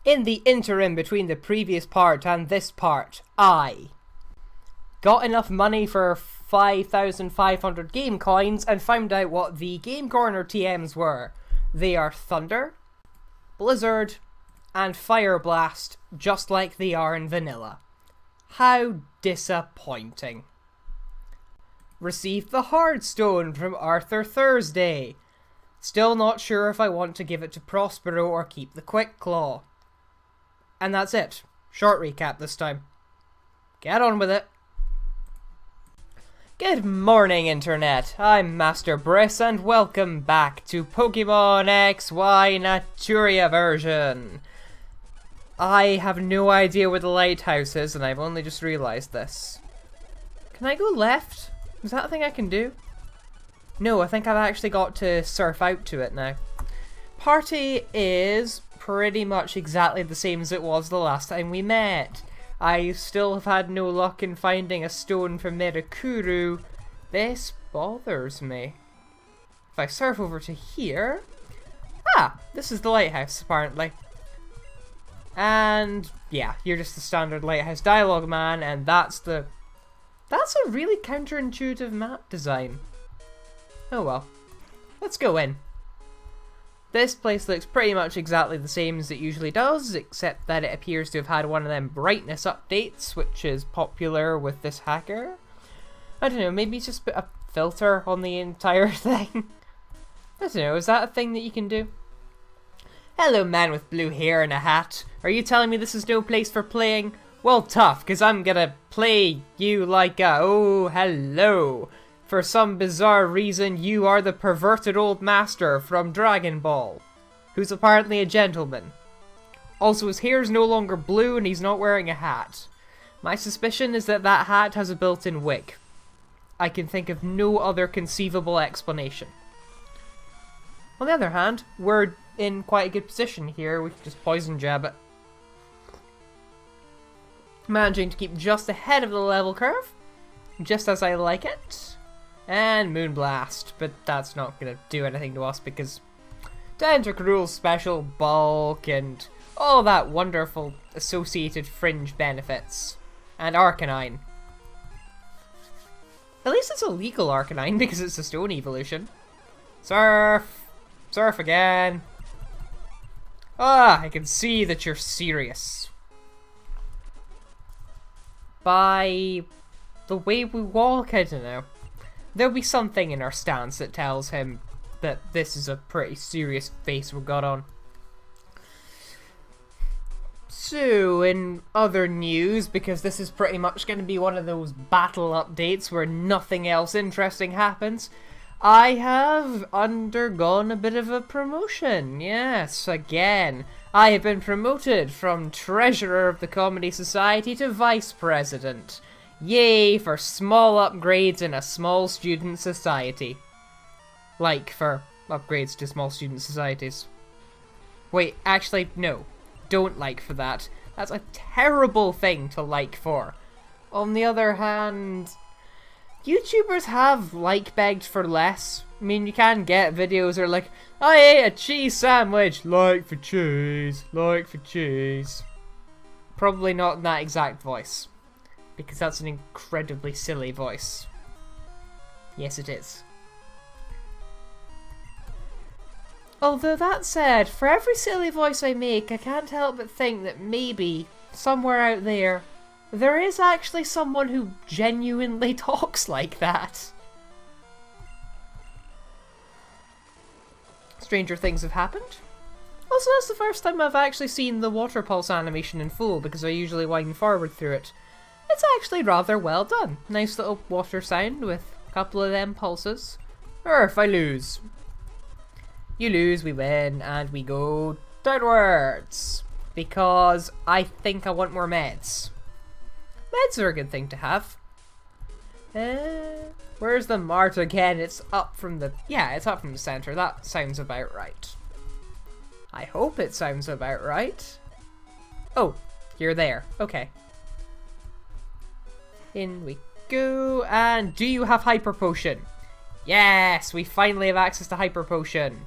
In the interim between the previous part and this part, I got enough money for 5,500 game coins and found out what the Game Corner TMs were. They are Thunder, Blizzard, and Fire Blast, just like they are in vanilla. How disappointing. Received the Heartstone from Arthur Thursday. Still not sure if I want to give it to Prospero or keep the Quick Claw. And that's it. Short recap this time. Get on with it. Good morning, Internet. I'm Master Bryss, and welcome back to Pokemon XY Naturia version. I have no idea where the lighthouse is, and I've only just realised this. Can I go left? Is that a thing I can do? No, I think I've actually got to surf out to it now. Party is pretty much exactly the same as it was the last time we met. I still have had no luck in finding a stone for Medikuru. This bothers me. If I surf over to here... Ah! This is the lighthouse, apparently. And yeah, you're just the standard lighthouse dialogue man, and that's a really counterintuitive map design. Oh well. Let's go in. This place looks pretty much exactly the same as it usually does, except that it appears to have had one of them brightness updates, which is popular with this hacker. I don't know, maybe just put a filter on the entire thing. I don't know, is that a thing that you can do? Hello, man with blue hair and a hat. Are you telling me this is no place for playing? Well, tough, because I'm gonna play you like a... Oh, hello. For some bizarre reason, you are the perverted old master from Dragon Ball, who's apparently a gentleman. Also, his hair's no longer blue and he's not wearing a hat. My suspicion is that that hat has a built-in wig. I can think of no other conceivable explanation. On the other hand, we're in quite a good position here. We can just poison jab it. Managing to keep just ahead of the level curve, just as I like it. And Moonblast, but that's not going to do anything to us because Tentacruel's special bulk and all that wonderful associated fringe benefits. And Arcanine. At least it's a legal Arcanine because it's a stone evolution. Surf! Surf again! Ah, I can see that you're serious. By the way we walk, I don't know. There'll be something in our stance that tells him that this is a pretty serious face we've got on. So, in other news, because this is pretty much going to be one of those battle updates where nothing else interesting happens, I have undergone a bit of a promotion. Yes, again. I have been promoted from Treasurer of the Comedy Society to Vice President. Yay for small upgrades in a small student society. Like for upgrades to small student societies. Wait, actually, no. Don't like for that. That's a terrible thing to like for. On the other hand, YouTubers have begged for less. I mean, you can get videos that are like, I ate a cheese sandwich, like for cheese, like for cheese. Probably not in that exact voice. Because that's an incredibly silly voice. Yes, it is. Although that said, for every silly voice I make, I can't help but think that maybe, somewhere out there, there is actually someone who genuinely talks like that. Stranger things have happened. Also, that's the first time I've actually seen the water pulse animation in full, because I usually wind forward through it. It's actually rather well done. Nice little water sound with a couple of them pulses. Or if I lose. You lose, we win, and we go downwards. Because I think I want more meds. Meds are a good thing to have. Where's the mart again? It's up from the... Yeah, it's up from the center. That sounds about right. I hope it sounds about right. Oh, you're there. Okay. In we go, and do you have Hyper Potion? Yes, we finally have access to Hyper Potion.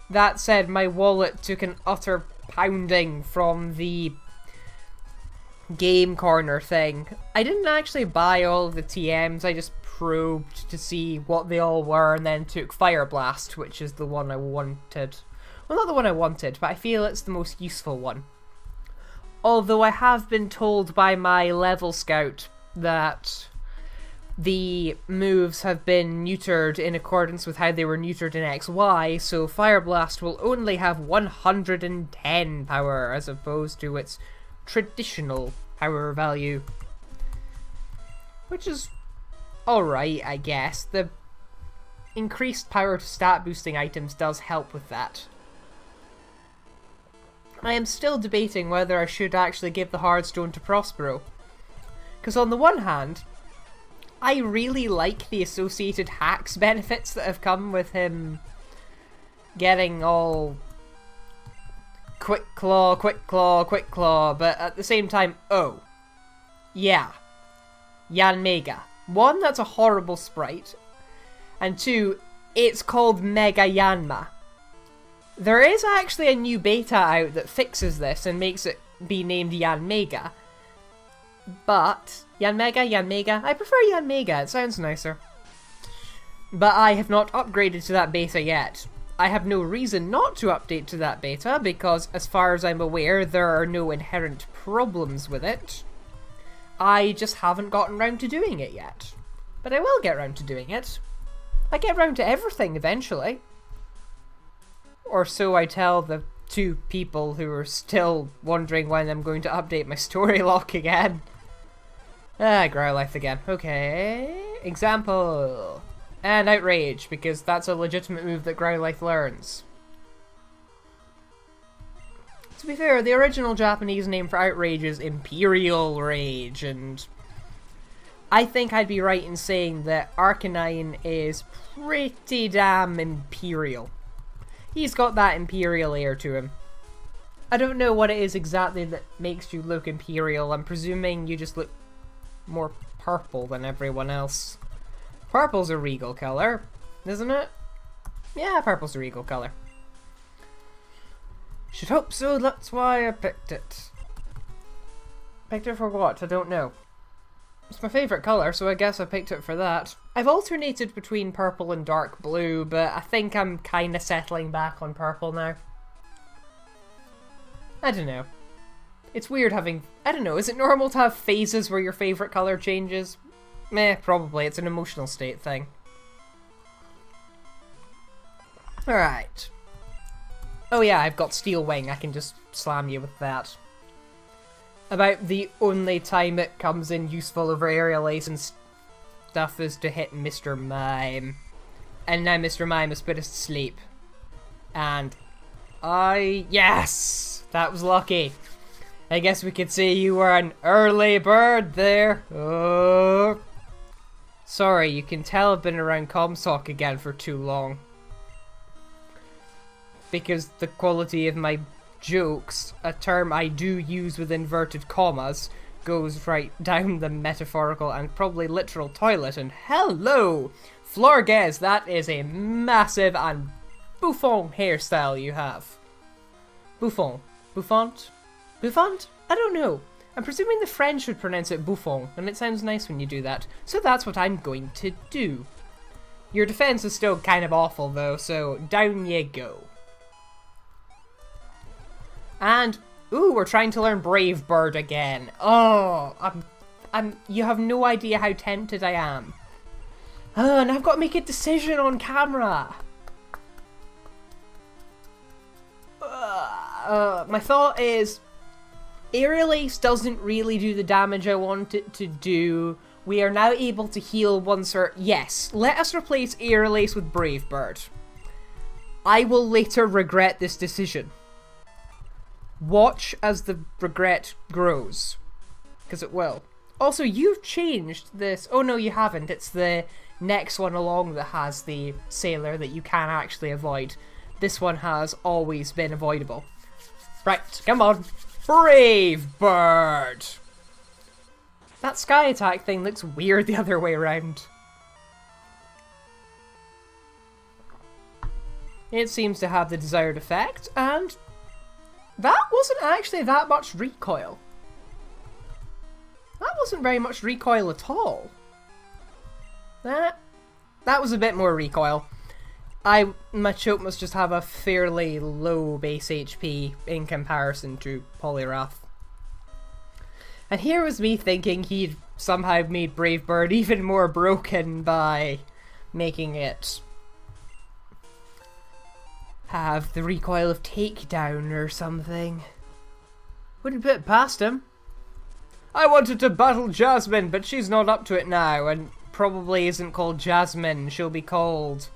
That said, my wallet took an utter pounding from the game corner thing. I didn't actually buy all of the TMs, I just probed to see what they all were and then took Fire Blast, which is the one I wanted. Well, not the one I wanted, but I feel it's the most useful one. Although I have been told by my level scout that the moves have been neutered in accordance with how they were neutered in XY, so Fire Blast will only have 110 power as opposed to its traditional power value. Which is alright, I guess. The increased power to stat boosting items does help with that. I am still debating whether I should actually give the Hardstone to Prospero. Because on the one hand, I really like the associated hacks benefits that have come with him getting all quick claw, but at the same time, oh, yeah, Yanmega. One, that's a horrible sprite, and two, it's called Mega Yanma. There is actually a new beta out that fixes this and makes it be named Yanmega, but Yanmega, I prefer Yanmega, it sounds nicer. But I have not upgraded to that beta yet. I have no reason not to update to that beta, because as far as I'm aware, there are no inherent problems with it. I just haven't gotten round to doing it yet. But I will get round to doing it. I get round to everything eventually. Or so I tell the two people who are still wondering when I'm going to update my story lock again. Growlithe again. Okay. Example. And Outrage, because that's a legitimate move that Growlithe learns. To be fair, the original Japanese name for Outrage is Imperial Rage, and I think I'd be right in saying that Arcanine is pretty damn Imperial. He's got that Imperial air to him. I don't know what it is exactly that makes you look Imperial. I'm presuming you just look more purple than everyone else. Purple's a regal colour, isn't it? Yeah, purple's a regal colour. Should hope so, that's why I picked it. Picked it for what? I don't know. It's my favourite colour, so I guess I picked it for that. I've alternated between purple and dark blue, but I think I'm kinda settling back on purple now. I don't know. It's weird having... I don't know, is it normal to have phases where your favourite colour changes? Meh, probably. It's an emotional state thing. Alright. Oh yeah, I've got Steel Wing. I can just slam you with that. About the only time it comes in useful over Aerial Ace and stuff is to hit Mr. Mime. And now Mr. Mime is put us to sleep. And yes! That was lucky. I guess we could say you were an early bird there. Oh. Sorry, you can tell I've been around Comstock again for too long. Because the quality of my jokes, a term I do use with inverted commas, goes right down the metaphorical and probably literal toilet, and hello! Florges, that is a massive and bouffant hairstyle you have. Bouffant? Bouffant? Bouffant? I don't know. I'm presuming the French would pronounce it bouffant, and it sounds nice when you do that, so that's what I'm going to do. Your defense is still kind of awful though, so down you go. And, ooh, we're trying to learn Brave Bird again. Oh, you have no idea how tempted I am. And I've got to make a decision on camera. My thought is, Aerial Ace doesn't really do the damage I want it to do. We are now able to heal once or... Yes, let us replace Aerial Ace with Brave Bird. I will later regret this decision. Watch as the regret grows. Because it will. Also, you've changed this... Oh no, you haven't. It's the next one along that has the Sailor that you can actually avoid. This one has always been avoidable. Right, come on. Brave Bird! That Sky Attack thing looks weird the other way around. It seems to have the desired effect, and... That wasn't actually that much recoil. That wasn't very much recoil at all. That was a bit more recoil. My choke must just have a fairly low base HP in comparison to Poliwrath. And here was me thinking he'd somehow made Brave Bird even more broken by making it have the recoil of Takedown or something. Wouldn't put it past him. I wanted to battle Jasmine, but she's not up to it now, and probably isn't called Jasmine. She'll be called...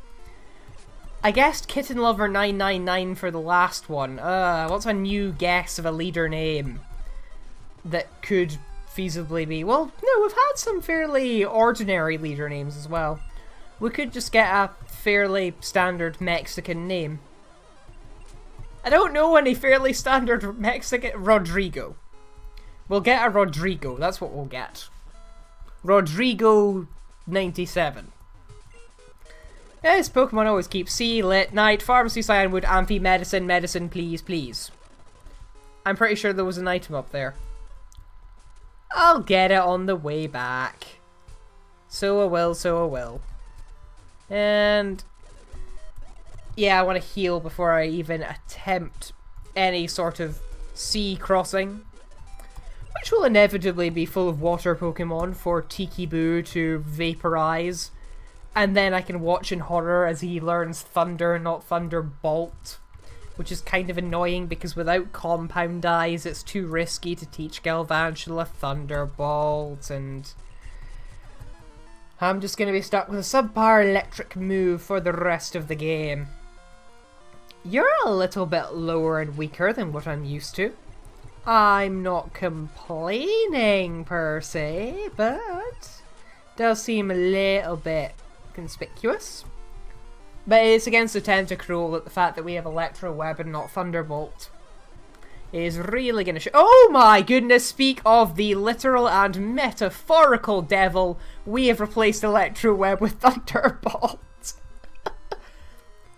I guessed Kitten Lover 999 for the last one. What's a new guess of a leader name that could feasibly be... Well, no, we've had some fairly ordinary leader names as well. We could just get a fairly standard Mexican name. I don't know any fairly standard Mexican... Rodrigo. We'll get a Rodrigo. That's what we'll get. Rodrigo 97. Yes, Pokemon always keep Sea, Lit, Night, Pharmacy, Cyanwood, Amphi, Medicine, Medicine, please, please. I'm pretty sure there was an item up there. I'll get it on the way back. So I will, so I will. And... yeah, I want to heal before I even attempt any sort of sea crossing. Which will inevitably be full of water Pokemon for Tikiboo to vaporize. And then I can watch in horror as he learns Thunder, not Thunderbolt. Which is kind of annoying because without Compound Eyes it's too risky to teach Galvantula Thunderbolt. And I'm just going to be stuck with a subpar electric move for the rest of the game. You're a little bit lower and weaker than what I'm used to. I'm not complaining per se, but does seem a little bit conspicuous. But it's against the Tentacruel that the fact that we have Electro Web and not Thunderbolt is really going to show. Oh my goodness, speak of the literal and metaphorical devil, we have replaced Electro Web with Thunderbolt.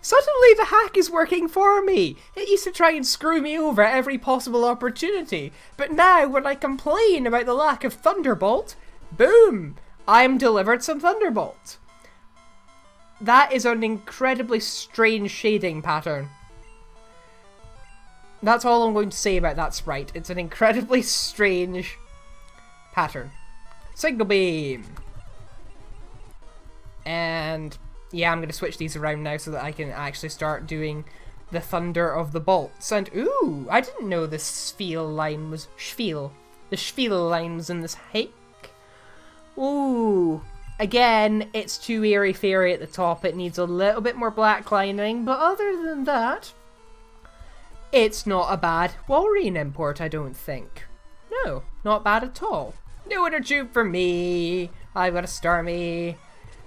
Suddenly the hack is working for me! It used to try and screw me over at every possible opportunity, but now when I complain about the lack of Thunderbolt, boom! I'm delivered some Thunderbolt. That is an incredibly strange shading pattern. That's all I'm going to say about that sprite. It's an incredibly strange pattern. Signal Beam! And... yeah, I'm going to switch these around now so that I can actually start doing the Thunder of the Bolts. And, ooh, I didn't know the Spiel line was... The Spiel line was in this hike. Ooh. Again, it's too airy-fairy at the top. It needs a little bit more black lining. But other than that, it's not a bad Walrein import, I don't think. No, not bad at all. No Inner Tube for me. I've got a Starmie.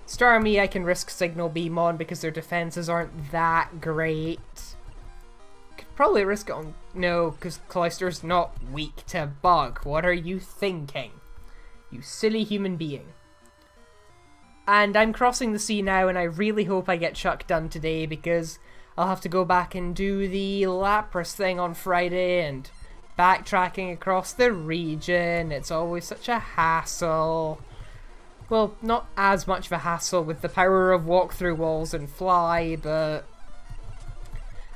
Starmie I can risk Signal Beam on because their defenses aren't that great. Could probably risk it on... no, because Cloyster's not weak to Bug. What are you thinking? You silly human being. And I'm crossing the sea now and I really hope I get Chuck done today because I'll have to go back and do the Lapras thing on Friday and backtracking across the region. It's always such a hassle. Well, not as much of a hassle with the power of walk through walls and fly, but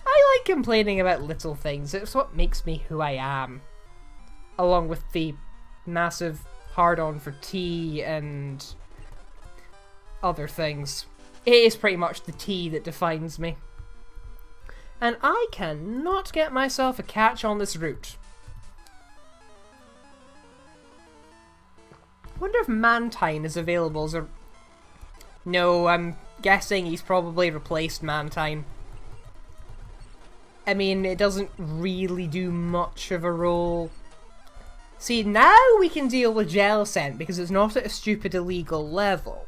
I like complaining about little things. It's what makes me who I am. Along with the massive hard-on for tea and other things. It is pretty much the tea that defines me. And I cannot get myself a catch on this route. Wonder if Mantine is available as a... no, I'm guessing he's probably replaced Mantine. I mean, it doesn't really do much of a role. See, now we can deal with Gel Scent because it's not at a stupid illegal level.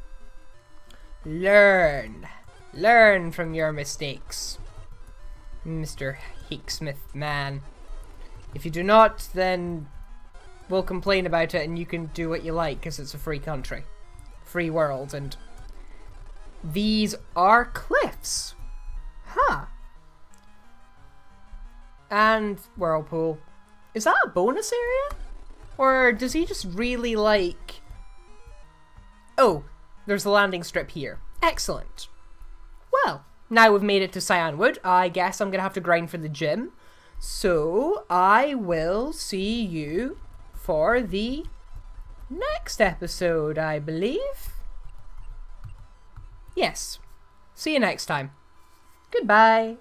Learn. Learn from your mistakes, Mr. Hicksmith man. If you do not, then we'll complain about it and you can do what you like because it's a free country. Free world, and these are cliffs. Huh. And whirlpool. Is that a bonus area? Or does he just really like... Oh, there's the landing strip here. Excellent. Well, now we've made it to Cyanwood, I guess I'm going to have to grind for the gym. So, I will see you for the next episode, I believe. Yes. See you next time. Goodbye.